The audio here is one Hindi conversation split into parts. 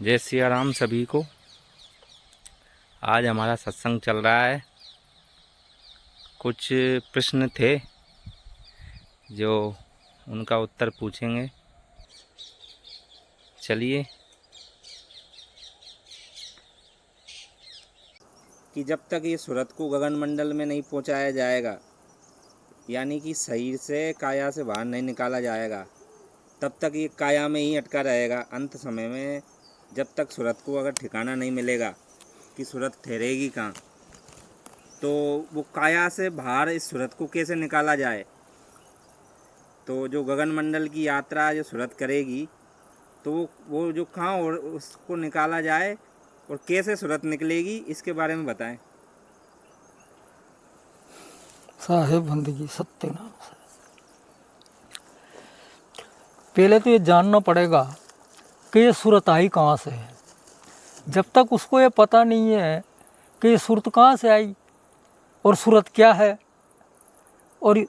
जय सिया राम सभी को। आज हमारा सत्संग चल रहा है। कुछ प्रश्न थे जो उनका उत्तर पूछेंगे। चलिए। कि जब तक ये सूरत को गगन मंडल में नहीं पहुंचाया जाएगा, यानी कि शरीर से काया से बाहर नहीं निकाला जाएगा, तब तक ये काया में ही अटका रहेगा। अंत समय में जब तक सूरत को अगर ठिकाना नहीं मिलेगा कि सूरत ठहरेगी कहाँ, तो वो काया से बाहर इस सूरत को कैसे निकाला जाए। तो जो गगन मंडल की यात्रा जो सूरत करेगी, तो वो जो कहाँ और उसको निकाला जाए और कैसे सूरत निकलेगी, इसके बारे में बताएं। साहेब बंदगी सत्य नाम से पहले तो ये जानना पड़ेगा कि ये सूरत आई कहाँ से है। जब तक उसको ये पता नहीं है कि ये सूरत कहाँ से आई और सूरत क्या है, और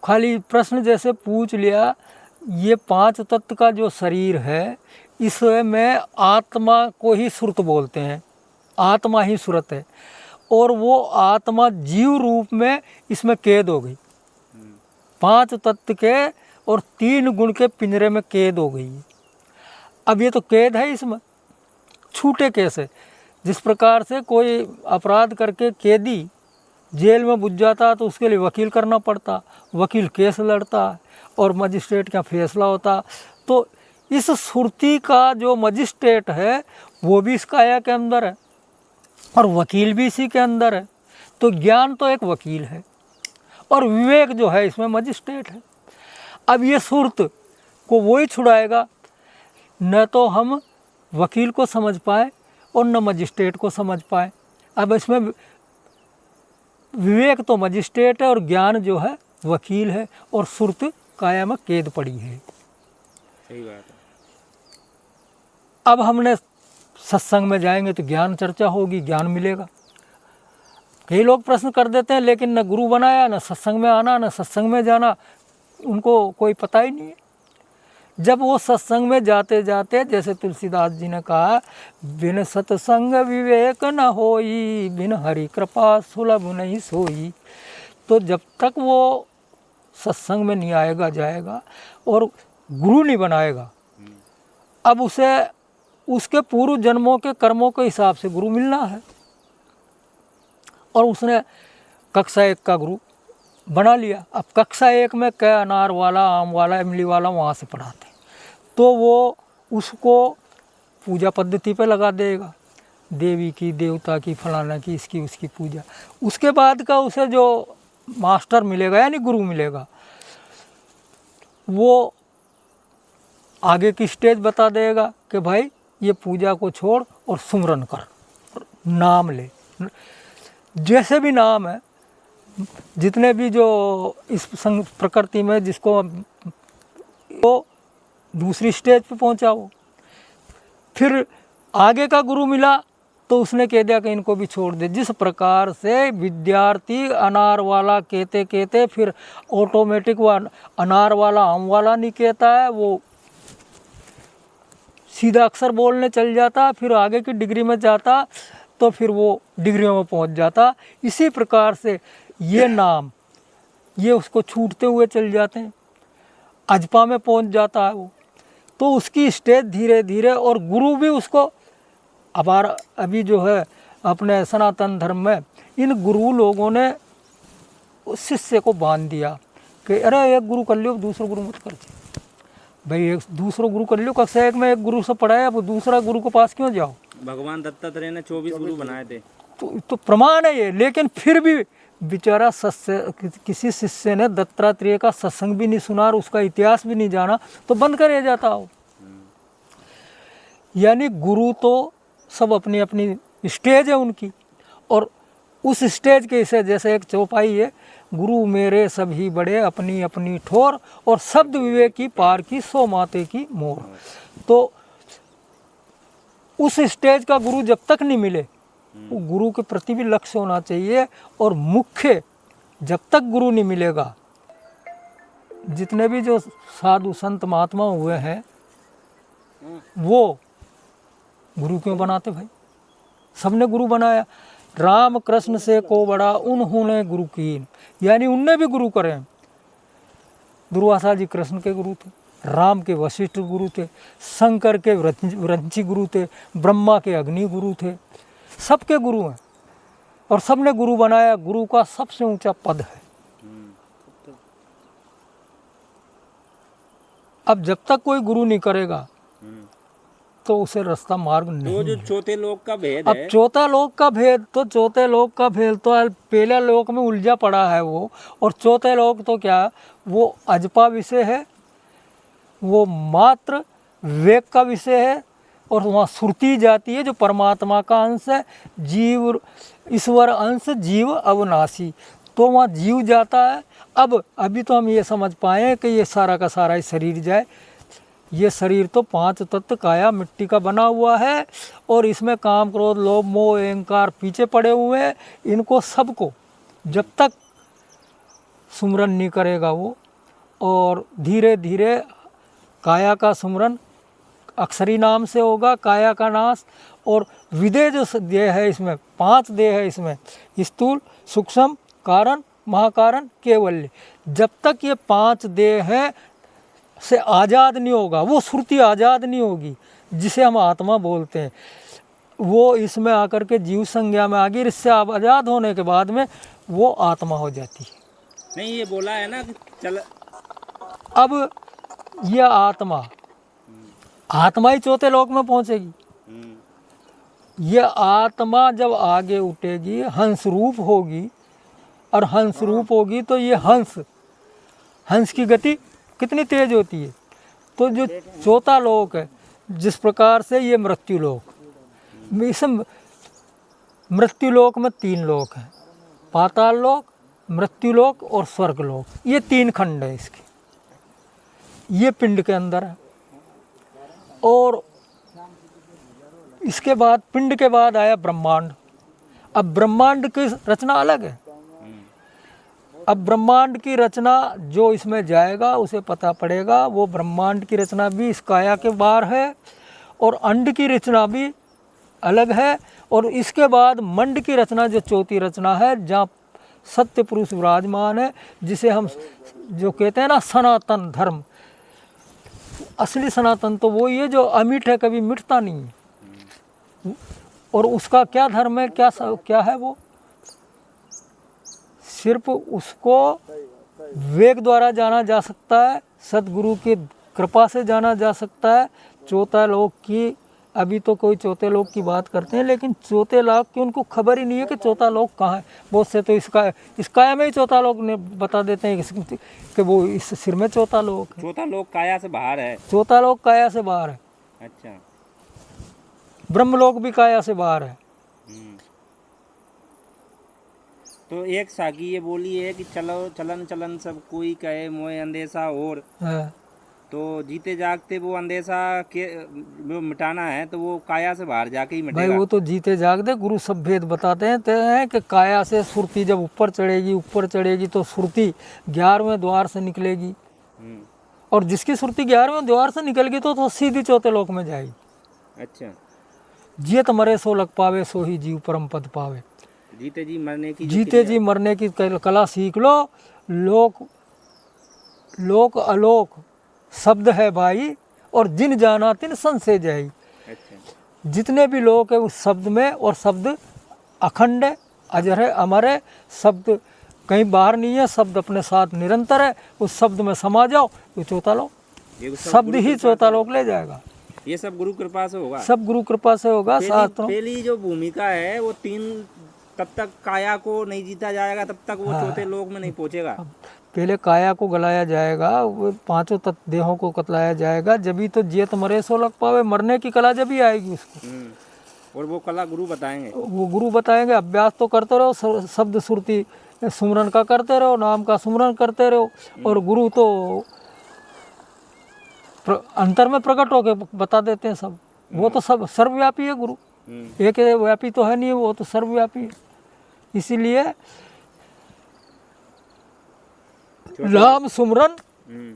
खाली प्रश्न जैसे पूछ लिया, ये पांच तत्व का जो शरीर है, इसमें आत्मा को ही सूरत बोलते हैं। आत्मा ही सूरत है और वो आत्मा जीव रूप में इसमें कैद हो गई। पांच तत्व के और तीन गुण के पिंजरे में कैद हो गई। अब ये तो कैद है, इसमें छूटे कैसे। जिस प्रकार से कोई अपराध करके कैदी जेल में बुझ जाता तो उसके लिए वकील करना पड़ता, वकील केस लड़ता और मजिस्ट्रेट का फैसला होता। तो इस सुरती का जो मजिस्ट्रेट है वो भी इस काया के अंदर है और वकील भी इसी के अंदर है। तो ज्ञान तो एक वकील है और विवेक जो है इसमें मजिस्ट्रेट है। अब ये सुरत को वो ही छुड़ाएगा। न तो हम वकील को समझ पाए और न मजिस्ट्रेट को समझ पाए। अब इसमें विवेक तो मजिस्ट्रेट है और ज्ञान जो है वकील है, और सुरत काया में कैद पड़ी है। सही बात है। अब हमने सत्संग में जाएंगे तो ज्ञान चर्चा होगी, ज्ञान मिलेगा। कई लोग प्रश्न कर देते हैं, लेकिन न गुरु बनाया, न सत्संग में आना, न सत्संग में जाना, उनको कोई पता ही नहीं है। जब वो सत्संग में जाते जाते, जैसे तुलसीदास जी ने कहा, बिन सत्संग विवेक न होई, बिन हरि कृपा सुलभ नहीं सोई। तो जब तक वो सत्संग में नहीं आएगा जाएगा और गुरु नहीं बनाएगा, अब उसे उसके पूर्व जन्मों के कर्मों के हिसाब से गुरु मिलना है। और उसने कक्षा 1 का गुरु बना लिया। अब कक्षा 1 में क्या अनार वाला, आम वाला, इमली वाला वहाँ से पढ़ाते, तो वो उसको पूजा पद्धति पे लगा देगा, देवी की, देवता की, फलाना की, इसकी उसकी पूजा। उसके बाद का उसे जो मास्टर मिलेगा यानी गुरु मिलेगा, वो आगे की स्टेज बता देगा कि भाई ये पूजा को छोड़ और सुमरन कर, नाम ले। जैसे भी नाम है, जितने भी जो इस प्रकृति में जिसको वो दूसरी स्टेज पे पहुंचाओ। फिर आगे का गुरु मिला तो उसने कह दिया कि इनको भी छोड़ दे। जिस प्रकार से विद्यार्थी अनार वाला कहते कहते फिर ऑटोमेटिक वो अनार वाला आम वाला नहीं कहता है, वो सीधा अक्षर बोलने चल जाता, फिर आगे की डिग्री में जाता तो फिर वो डिग्रियों में पहुंच जाता। इसी प्रकार से ये नाम ये उसको छूटते हुए चल जाते हैं, अजपा में पहुंच जाता है वो। तो उसकी स्टेज धीरे धीरे, और गुरु भी उसको अभी जो है अपने सनातन धर्म में इन गुरु लोगों ने उस शिष्य को बांध दिया कि अरे एक गुरु कर लियो, दूसरा गुरु मत कर भाई। एक दूसरा गुरु कर लियो, कक्षा 1 में एक गुरु से पढ़ाया, अब दूसरा गुरु के पास क्यों जाओ। भगवान दत्तात्रेय ने 24 गुरु बनाए थे, तो प्रमाण है ये। लेकिन फिर भी बेचारा किसी शिष्य ने दत्तात्रेय का सत्संग भी नहीं सुना और उसका इतिहास भी नहीं जाना, तो बंद कर जाता हो। यानी गुरु तो सब अपनी अपनी स्टेज है उनकी, और उस स्टेज के हिस्से जैसे एक चौपाई है, गुरु मेरे सभी बड़े अपनी अपनी ठोर, और शब्द विवेक की पार की सो माते की मोर। तो उस स्टेज का गुरु जब तक नहीं मिले, वो गुरु के प्रति भी लक्ष्य होना चाहिए। और मुख्य जब तक गुरु नहीं मिलेगा, जितने भी जो साधु संत महात्मा हुए हैं, वो गुरु क्यों बनाते भाई? सबने गुरु बनाया। राम कृष्ण से को बड़ा उन्होंने गुरु कीन, यानी उनने भी गुरु करे। दुर्वासा जी कृष्ण के गुरु थे, राम के वशिष्ठ गुरु थे, शंकर के वृंची गुरु थे, ब्रह्मा के अग्नि गुरु थे, सबके गुरु हैं और सबने गुरु बनाया। गुरु का सबसे ऊंचा पद है। अब जब तक कोई गुरु नहीं करेगा तो उसे रास्ता मार्ग नहीं तो जो है। चौथे लोक का भेद अब है, चौथा लोक का भेद तो पहले लोक में उलझा पड़ा है वो, और चौथे लोक तो क्या, वो अजपा विषय है, वो मात्र विवेक का विषय है, और वहाँ सुरती जाती है जो परमात्मा का अंश है, जीव ईश्वर अंश, जीव अविनाशी, तो वहाँ जीव जाता है। अब अभी तो हम ये समझ पाए कि ये सारा का सारा ही शरीर जाए। ये शरीर तो 5 तत्व काया मिट्टी का बना हुआ है, और इसमें काम क्रोध लोभ मोह अहंकार पीछे पड़े हुए हैं। इनको सबको जब तक सुमरन नहीं करेगा वो, और धीरे धीरे काया का सुमरन अक्षरी नाम से होगा, काया का नाश, और विदेह जो देह है, इसमें 5 देह है, इसमें स्थूल सूक्ष्म कारण महाकारण केवल्य, जब तक ये 5 देह हैं से आज़ाद नहीं होगा, वो श्रुति आज़ाद नहीं होगी जिसे हम आत्मा बोलते हैं, वो इसमें आकर के जीव संज्ञा में आ गई। इससे आज़ाद होने के बाद में वो आत्मा हो जाती है। नहीं ये बोला है ना कि चल, अब यह आत्मा ही चौथे लोक में पहुंचेगी। यह आत्मा जब आगे उठेगी, हंस रूप होगी, और हंस रूप होगी तो ये हंस की गति कितनी तेज होती है। तो जो चौथा लोक है, जिस प्रकार से ये मृत्यु लोक, इस मृत्यु लोक में 3 लोक हैं, पाताल लोक, मृत्यु लोक और स्वर्ग लोक, ये 3 खंड है इसके। ये पिंड के अंदर है, और इसके बाद पिंड के बाद आया ब्रह्मांड। अब ब्रह्मांड की रचना अलग है। अब ब्रह्मांड की रचना जो इसमें जाएगा उसे पता पड़ेगा। वो ब्रह्मांड की रचना भी इस काया के बाहर है, और अंड की रचना भी अलग है, और इसके बाद मंड की रचना जो चौथी रचना है, जहाँ सत्य पुरुष विराजमान है, जिसे हम जो कहते हैं ना सनातन धर्म। असली सनातन तो वही है जो अमिट है, कभी मिटता नहीं है। और उसका क्या धर्म है, क्या है वो, सिर्फ उसको विवेक द्वारा जाना जा सकता है, सदगुरु की कृपा से जाना जा सकता है। चौथा लोक की अभी तो कोई चौथे लोक की बात करते हैं, लेकिन चौथे लोक की उनको खबर ही नहीं है कि चौथा लोक कहाँ है। बहुत से तो इस काया में ही चौथा लोक ने बता देते हैं कि वो इस सिर में चौथा लोक है। चौथा लोक काया से बाहर है। चौथा लोक काया से बाहर है। अच्छा, ब्रह्मलोक भी काया से बाहर है। तो एक साकी ये बोली है कि चलो चलन चलन सब कोई कहे मोए अंदेशा और, तो जीते जागते वो अंदेशा के वो मिटाना है तो वो काया से बाहर जाके ही भाई मिटेगा। वो तो जीते जागते गुरु सब भेद बताते हैं कि काया से सुरती जब ऊपर चढ़ेगी तो सुरती 11वें द्वार से निकलेगी, और जिसकी सुरती 11वें द्वार से निकल गई तो सीधी चौथे लोक में जाएगी। अच्छा, जियत मरे सो लग पावे, सो ही जीव परम पद पावे। जीते जी मरने की कला सीख लो। लोक अलोक शब्द है भाई, और जिन जाना तिन संशय जाई। अच्छा, जितने भी लोग हैं उस शब्द में, और शब्द अखंड है, अजर है, अमर है, शब्द कहीं बाहर नहीं है, शब्द अपने साथ निरंतर है। उस शब्द में समा जाओ तो चौथा लोक, शब्द ही चौथा लोक ले जाएगा। ये सब गुरु कृपा से होगा। सब गुरु कृपा से होगा। पहली जो भूमिका है वो 3, तब तक काया को नहीं जीता जाएगा, तब तक वो चौथे लोक में नहीं पहुंचेगा। पहले काया को गलाया जाएगा, वो 5 तत्व देहों को कतलाया जाएगा, जब तो जियत मरे सो लग पावे, मरने की कला जब ही आएगी उसको। और वो कला गुरु बताएंगे। वो गुरु बताएंगे। अभ्यास तो करते रहो, शब्द सुरती सुमरन का करते रहो, नाम का सुमरन करते रहो, और गुरु तो अंतर में प्रकट होकर बता देते हैं सब। वो तो सब सर्वव्यापी है गुरु, एक व्यापी तो है नहीं, वो तो सर्वव्यापी है। इसीलिए नाम सुमरन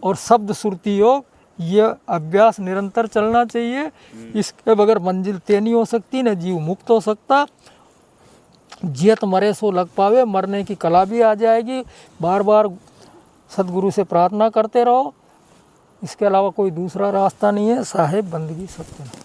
और शब्द सुरती योग ये अभ्यास निरंतर चलना चाहिए। इसके बगैर मंजिल तय नहीं हो सकती, न जीव मुक्त हो सकता। जियत मरे सो लग पावे, मरने की कला भी आ जाएगी। बार बार सदगुरु से प्रार्थना करते रहो, इसके अलावा कोई दूसरा रास्ता नहीं है। साहेब बंदगी सत्यनारायण।